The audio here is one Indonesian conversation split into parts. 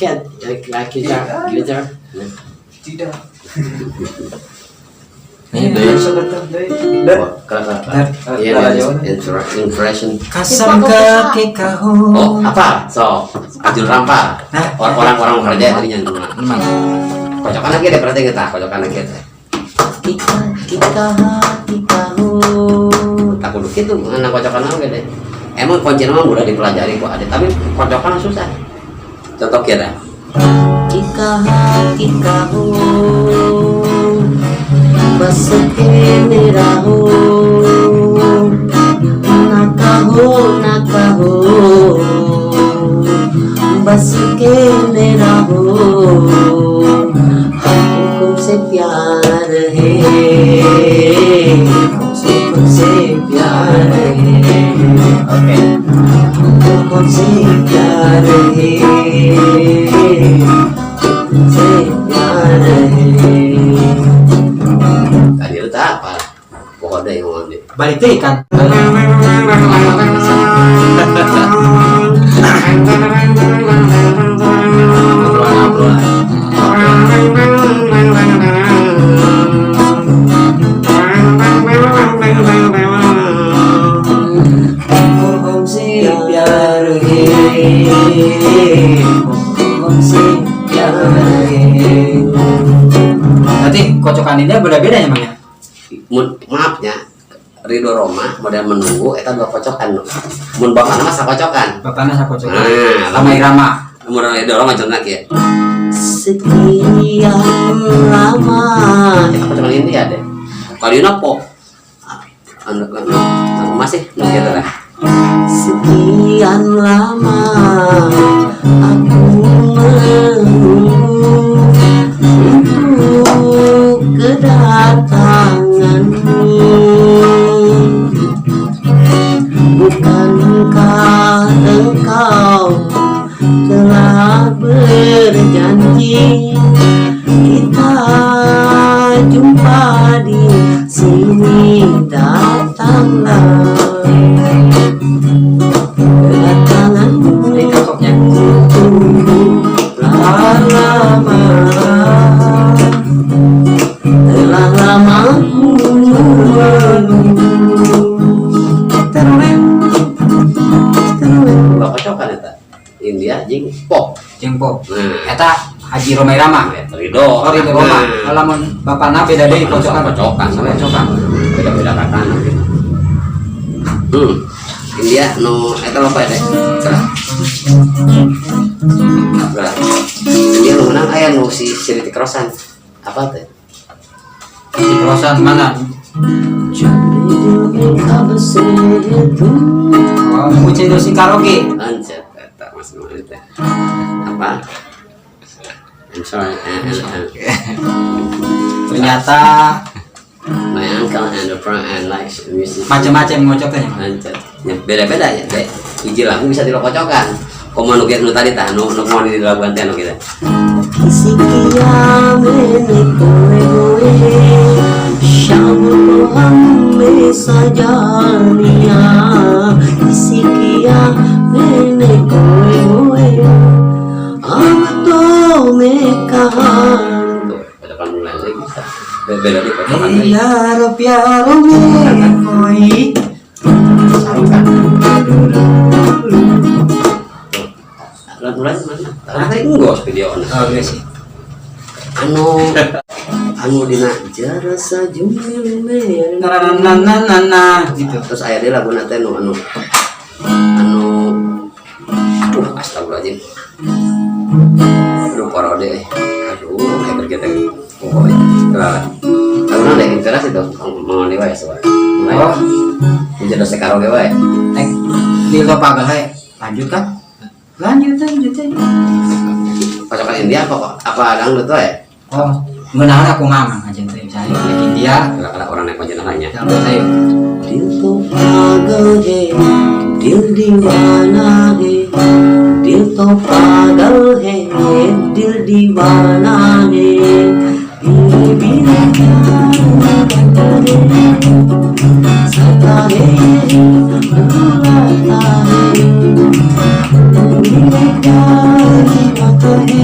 cat, guitar. Tidak. Ini Impression. kasam kaki kahu. Oh, apa? So, Ajul Rampal. Orang-orang kerja tadi nyanyi. Kocokan lagi deh, berarti kita kocokan lagi deh. Kita takut gitu, anak kocokan lagi deh. Emang kunci nama mudah dipelajari kok ada, tapi kocokan susah. Contoh kira. Kita baseke raho nakaho baseke raho हमसे प्यार है हमसे प्यार है हमसे प्यार है हमसे प्यार है tadi itu apa pokoknya yang ngomong deh Balik deh kan. हमसे प्यार है हमसे प्यार है. Berarti kocokan ini beda-beda ya Mang ya? Maafnya Ridho Roma model menunggu eta dua kocokan mun bapakna mah sakocokan Bapaknya sakocokan. Nah, Lama irama. mun Ridho Roma contohna kieu sekian lama eta kocokan ini ya deh kalina pop anu masih nu kieu teh sekian lama aku menunggu kedatanganmu bukankah engkau telah berjanji kita jumpa di sini datanglah kedatanganmu Ini cocoknya. telah lama kocokan eta India jeung pop. Jengpop. Nah, Eta Haji Roma Irama. Ridho. Oh Ridho Roma. Lamun bapakna beda deui kocokan. Kocokan. Beda-beda katana gitu. India no eta apa ya? Berat. India nu menang aya nu si Siriti Krosan. Apa teh? Di Krosan mana? Oh, Muci Dosi Karaoke. Anjir, eta Mas Malik teh. Apa? I'm sorry. Ternyata My uncle and the friend and likes music. macam-macam ngocoknya. Anjir. Ya, beda-beda ya, Dek. Hiji lagu bisa dilokocokan. Komo nu kieu tadi tah nu mau dilaguan teh nu kieu. Isikia mene koe koe Shamul hamme sajaniya Isikia mene koe koe Ab to me kahan. Tuh, kocokan mulai lagi bisa. Beda di kocokan lagi. Piaro piaro me koi. Sarukan. Lagu-lagu mana? Tadi ngos video Oh iya sih. anu dina jarasa jumil me Nah gitu. terus aya deui laguna teh anu astagfirullahaladzim aduh parode kayak berkata pokoknya laguna deh interest itu mau di wae soal mulai jadi dosa karaoke wae Di lupa gak lanjut kan? Lanjut. kocokan India apa dangdut wae Oh, menang aku mamang aja tuh misalnya lagi dia kalau orang naik panjang lainnya jangan saya दिल तो पागल है दिल दीवाना है दिल तो पागल है दिल दीवाना है ये बिना क्या करे सता है बुलाता है ये क्या बात है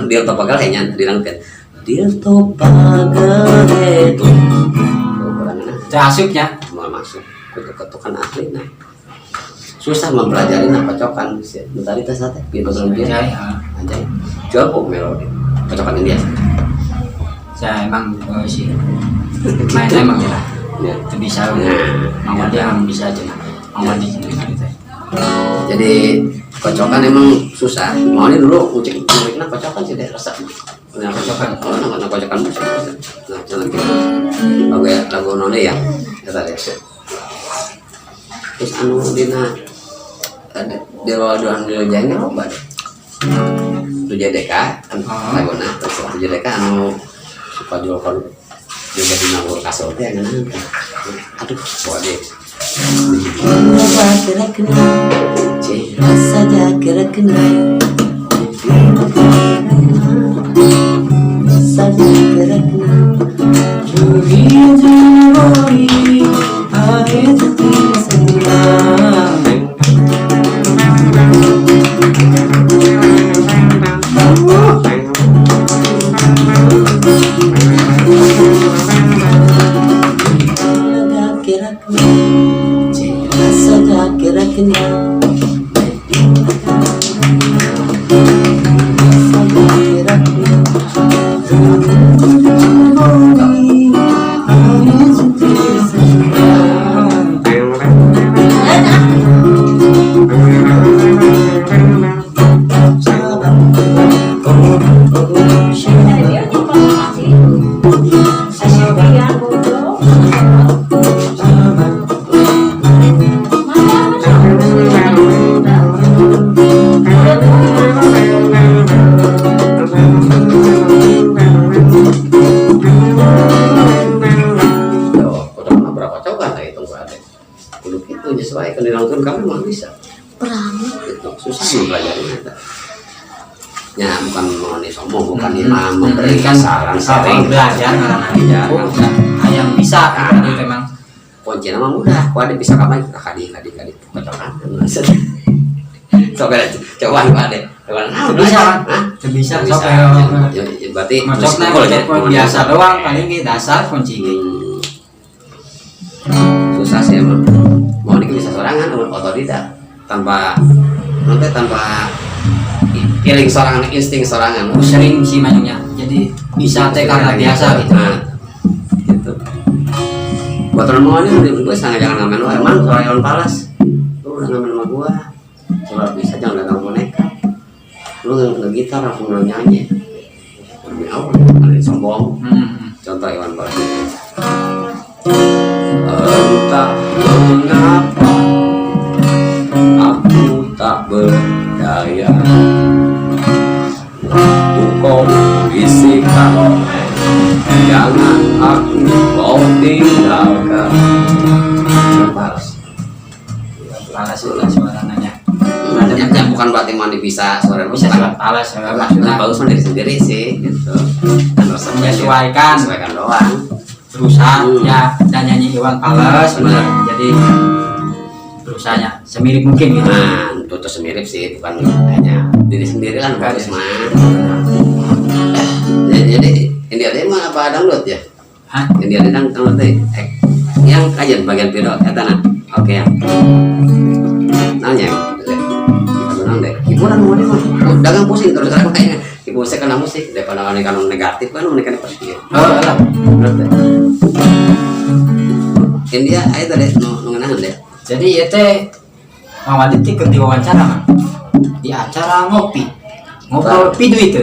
dia topagal kayaknya dilangkan dia topagal itu Terasupnya. mau masuk ketukan ahli nah susah mempelajari nah kocokan bentar itu sate gitu belum dia aja jual kok melodi kocokan India Saya emang sih mainnya emang ya. ya. Itu bisa. Mang Wandi emang bisa aja. Mang Wandi gitu. Jadi kocokan emang susah mau ini dulu nguciknya kocokan sih deh resep nah kocokan nah kocokan musik nah jalan gitu lagu none ya kata ya terus anu dina di bawah doang di jengkel loba deh 7DK lagu nah terus 7DK anu suka jual kon juga di nganggur kasur teh aduh bawa deh saja kira-kira saja kira-kira menyesuaikan dilakukan kamu memang bisa itu susah mempelajarinya ya bukan mau sombong bukan imam memberikan saran sharing belajar aja yang bisa itu memang kunci nama mudah kau ada bisa kapan kadi kocokan coba ada bisa berarti biasa doang paling dasar kunci susah sih emang mau bisa sorangan otodidak tanpa feeling sorangan insting sorangan sering sih mainnya jadi bisa teh karena biasa gitu gitu buat orang mau ini gue sangat jangan ngamen lo emang soal palas lu udah ngamen sama gua coba bisa jangan datang boneka lu nggak gitar aku nggak nyanyi lebih awal ada sombong contoh Iwan Palas entah mengapa aku tak berdaya kau bisikan jangan aku kau tinggalkan palas itu suaranya yang bukan berarti mandi bisa suara bisa palas bagus sendiri sih gitu dan menyesuaikan doang berusaha ya dan nyanyi Iwan Fals benar jadi berusahanya semirip mungkin gitu nah itu semirip sih bukan hanya diri sendiri kan bagus mah jadi India dia mah apa dangdut ya India dia dangdut yang kajian bagian pilot kata nah oke ya nanya nang deh hiburan mau deh mah dagang pusing terus sekarang kayaknya ibu saya kena musik daripada kalau negatif kan mereka positif India ayo deh ngenangan deh jadi ya teh Mang Wandi ikut diwawancara mah di acara ngopi ngobrol pidu itu